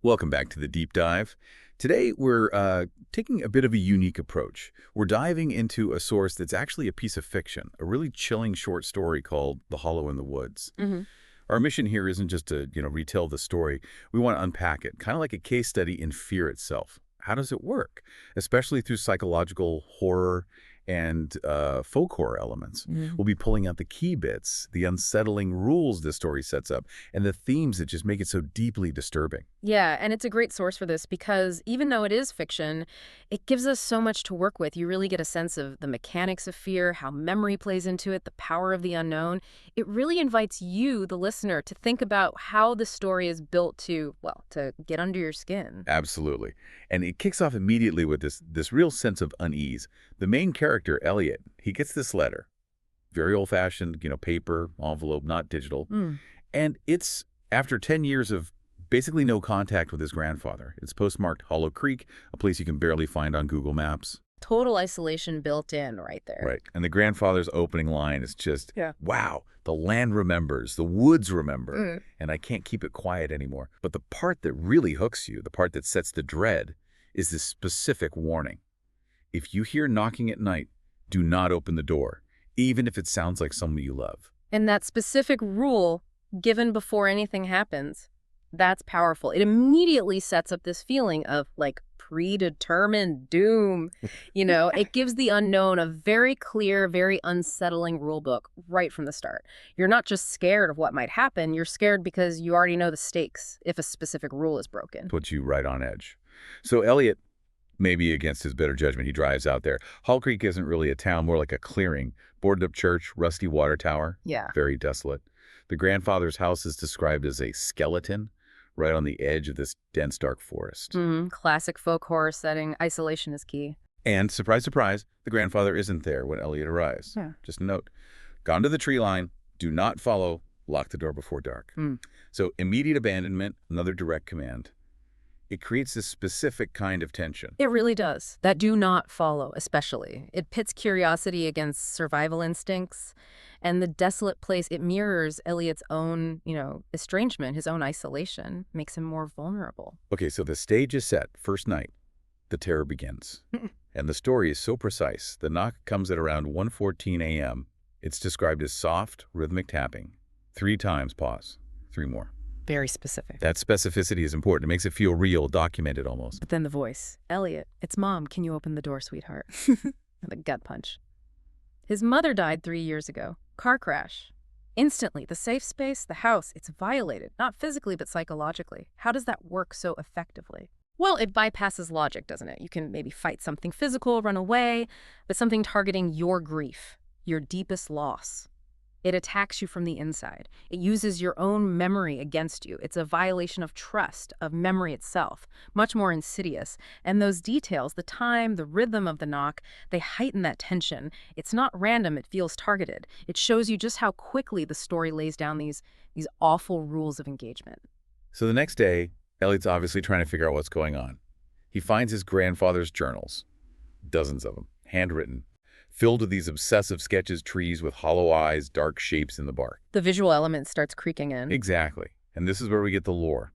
Welcome back to the Deep Dive. Today, we're taking a bit of a unique approach. We're diving into a source that's actually a piece of fiction, a really chilling short story called The Hollow in the Woods. Hmm. Our mission here isn't just to, retell the story. We want to unpack it, kind of like a case study in fear itself. How does it work? Especially through psychological horror and folk horror elements. Hmm. We'll be pulling out the key bits, the unsettling rules this story sets up, and the themes that just make it so deeply disturbing. Yeah, and it's a great source for this because even though it is fiction, it gives us so much to work with. You really get a sense of the mechanics of fear, how memory plays into it, the power of the unknown. It really invites you, the listener, to think about how the story is built to, well, to get under your skin. Absolutely. And it kicks off immediately with this real sense of unease. The main character, Elliot, he gets this letter. Very old-fashioned, paper, envelope, not digital. Mm. And it's after 10 years of basically no contact with his grandfather. It's postmarked Hollow Creek, a place you can barely find on Google Maps. Total isolation built in right there. Right. And the grandfather's opening line is just, Yeah. wow, the land remembers, the woods remember, Mm. and I can't keep it quiet anymore. But the part that really hooks you, the part that sets the dread, is this specific warning. If you hear knocking at night, do not open the door, even if it sounds like someone you love. And that specific rule, given before anything happens, that's powerful. It immediately sets up this feeling of like predetermined doom. It gives the unknown a very clear, very unsettling rule book right from the start. You're not just scared of what might happen, you're scared because you already know the stakes if a specific rule is broken. Puts you right on edge. So Elliot, maybe against his better judgment, he drives out there. Hall Creek isn't really a town, more like a clearing. Boarded up church, rusty water tower, Yeah. very desolate. The grandfather's house is described as a skeleton right on the edge of this dense, dark forest. Classic folk horror setting. Isolation is key. And surprise, surprise, the grandfather isn't there when Elliot arrives. Yeah. Just a note, gone to the tree line, do not follow, lock the door before dark. Mm. So immediate abandonment, another direct command. It creates this specific kind of tension. It really does. That do not follow, especially. It pits curiosity against survival instincts, and the desolate place, it mirrors Elliot's own, estrangement, his own isolation, makes him more vulnerable. Okay, so the stage is set. First night, the terror begins. And the story is so precise. The knock comes at around 1:14 a.m. It's described as soft, rhythmic tapping. 3 times, pause. 3 more. Very specific. That specificity is important. It makes it feel real, documented almost. But then the voice, Elliot, it's Mom, can you open the door, sweetheart? The gut punch. His mother died 3 years ago. Car crash. Instantly, the safe space, the house, it's violated, not physically, but psychologically. How does that work so effectively? Well, it bypasses logic, doesn't it? You can maybe fight something physical, run away, but something targeting your grief, your deepest loss. It attacks you from the inside. It uses your own memory against you. It's a violation of trust, of memory itself, much more insidious. And those details, the time, the rhythm of the knock, they heighten that tension. It's not random, it feels targeted. It shows you just how quickly the story lays down these awful rules of engagement. So the next day, Elliot's obviously trying to figure out what's going on. He finds his grandfather's journals, dozens of them, handwritten, filled with these obsessive sketches, trees with hollow eyes, dark shapes in the bark. The visual element starts creaking in. Exactly. And this is where we get the lore.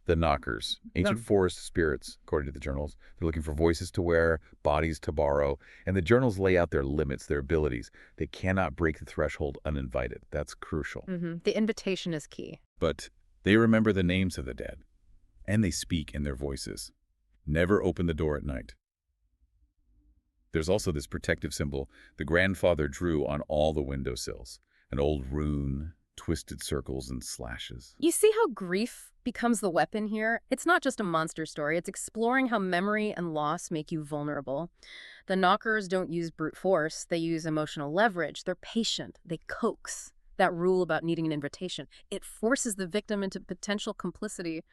The knockers, ancient forest spirits, according to the journals. They're looking for voices to wear, bodies to borrow. And the journals lay out their limits, their abilities. They cannot break the threshold uninvited. That's crucial. The invitation is key. But they remember the names of the dead. And they speak in their voices. Never open the door at night. There's also this protective symbol the grandfather drew on all the windowsills. An old rune, twisted circles and slashes. You see how grief becomes the weapon here? It's not just a monster story. It's exploring how memory and loss make you vulnerable. The knockers don't use brute force. They use emotional leverage. They're patient. They coax. That rule about needing an invitation, it forces the victim into potential complicity,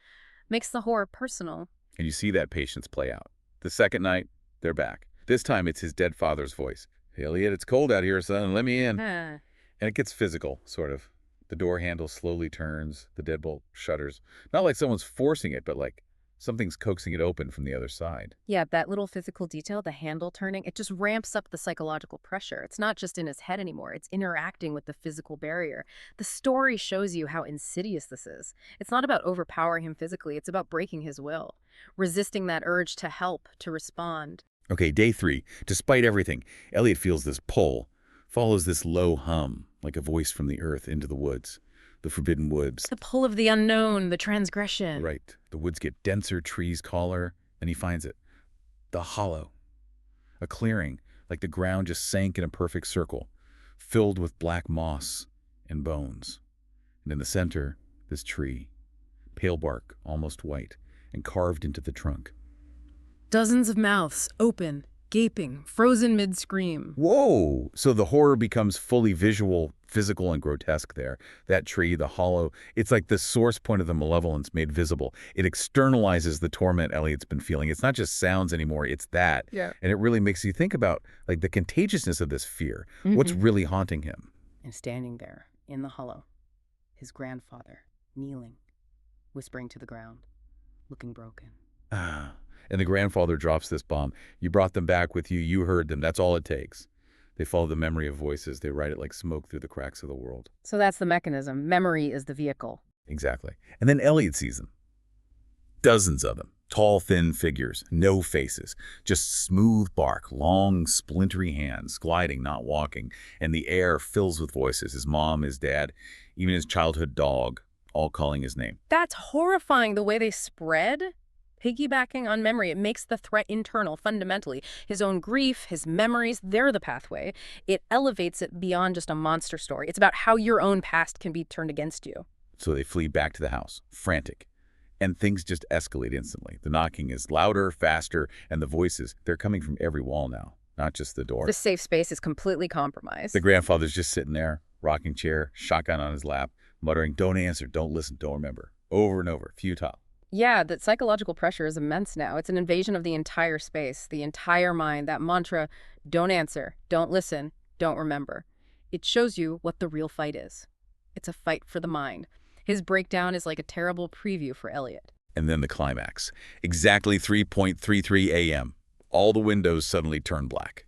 makes the horror personal. And you see that patience play out. The second night, they're back. This time it's his dead father's voice. Elliot, it's cold out here, son. Let me in. And it gets physical, sort of. The door handle slowly turns. The deadbolt shudders. Not like someone's forcing it, but like Something's coaxing it open from the other side. Yeah, that little physical detail, the handle turning, it just ramps up the psychological pressure. It's not just in his head anymore, it's interacting with the physical barrier. The story shows you how insidious this is. It's not about overpowering him physically, it's about breaking his will, resisting that urge to help, to respond. Okay, day 3. Despite everything, Elliot feels this pull, follows this low hum, like a voice from the earth into the woods. The forbidden woods. The pull of the unknown, the transgression. Right. The woods get denser, trees taller, and he finds it. The hollow. A clearing, like the ground just sank in a perfect circle, filled with black moss and bones. And in the center, this tree, pale bark, almost white, and carved into the trunk. Dozens of mouths, open, gaping, frozen mid-scream. Whoa! So the horror becomes fully visual, physical, and grotesque there. That tree, the hollow, it's like the source point of the malevolence made visible. It externalizes the torment Elliot's been feeling. It's not just sounds anymore, it's that. Yeah. And it really makes you think about like the contagiousness of this fear. What's really haunting him? And standing there, in the hollow, his grandfather, kneeling, whispering to the ground, looking broken. Ah. And the grandfather drops this bomb. You brought them back with you. You heard them. That's all it takes. They follow the memory of voices. They ride it like smoke through the cracks of the world. So that's the mechanism. Memory is the vehicle. Exactly. And then Elliot sees them. Dozens of them. Tall, thin figures. No faces. Just smooth bark. Long, splintery hands. Gliding, not walking. And the air fills with voices. His mom, his dad, even his childhood dog, all calling his name. That's horrifying, the way they spread. Piggybacking on memory, it makes the threat internal, fundamentally. His own grief, his memories, they're the pathway. It elevates it beyond just a monster story. It's about how your own past can be turned against you. So they flee back to the house, frantic. And things just escalate instantly. The knocking is louder, faster, and the voices, they're coming from every wall now, not just the door. The safe space is completely compromised. The grandfather's just sitting there, rocking chair, shotgun on his lap, muttering, "Don't answer, don't listen, don't remember." Over and over, futile. Yeah, that psychological pressure is immense now. It's an invasion of the entire space, the entire mind. That mantra, don't answer, don't listen, don't remember. It shows you what the real fight is. It's a fight for the mind. His breakdown is like a terrible preview for Elliot. And then the climax. Exactly 3:33 a.m. All the windows suddenly turn black.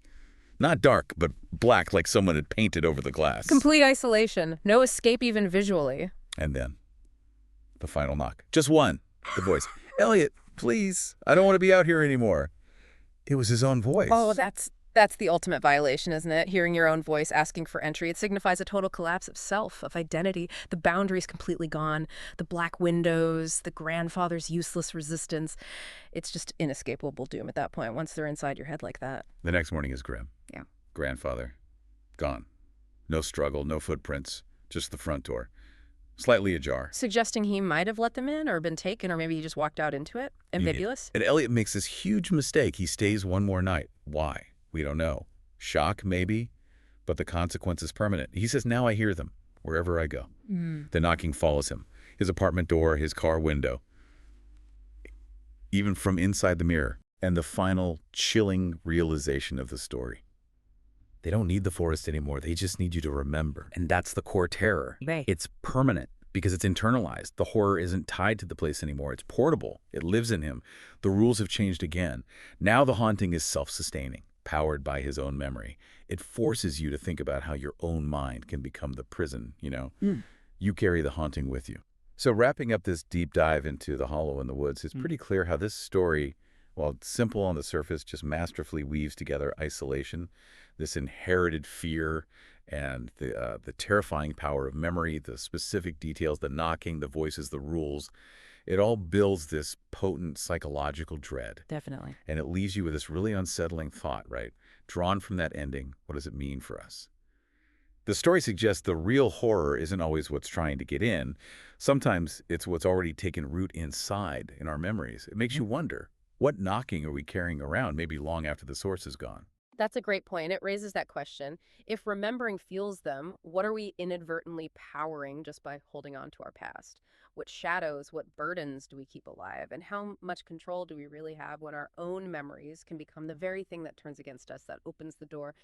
Not dark, but black like someone had painted over the glass. Complete isolation. No escape even visually. And then the final knock. Just one. The voice. "Elliot, please. I don't want to be out here anymore." It was his own voice. Oh, that's the ultimate violation, isn't it? Hearing your own voice asking for entry. It signifies a total collapse of self, of identity. The boundaries completely gone. The black windows, the grandfather's useless resistance. It's just inescapable doom at that point once they're inside your head like that. The next morning is grim. Yeah. Grandfather. Gone. No struggle, no footprints. Just the front door. Slightly ajar. Suggesting he might have let them in or been taken, or maybe he just walked out into it. Ambiguous. And Elliot makes this huge mistake. He stays one more night. Why? We don't know. Shock, maybe, but the consequence is permanent. He says, "Now I hear them, wherever I go." The knocking follows him. His apartment door, his car window. Even from inside the mirror. And the final chilling realization of the story. They don't need the forest anymore. They just need you to remember. And that's the core terror. Right. It's permanent because it's internalized. The horror isn't tied to the place anymore. It's portable. It lives in him. The rules have changed again. Now the haunting is self-sustaining, powered by his own memory. It forces you to think about how your own mind can become the prison, you know? You carry the haunting with you. So wrapping up this deep dive into the hollow in the woods, it's pretty clear how this story, while it's simple on the surface, just masterfully weaves together isolation, this inherited fear, and the terrifying power of memory, the specific details, the knocking, the voices, the rules. It all builds this potent psychological dread. Definitely. And it leaves you with this really unsettling thought, right? Drawn from that ending, what does it mean for us? The story suggests the real horror isn't always what's trying to get in. Sometimes it's what's already taken root inside in our memories. It makes you wonder, what knocking are we carrying around maybe long after the source is gone? That's a great point. It raises that question. If remembering fuels them, what are we inadvertently powering just by holding on to our past? What shadows, what burdens do we keep alive? And how much control do we really have when our own memories can become the very thing that turns against us, that opens the door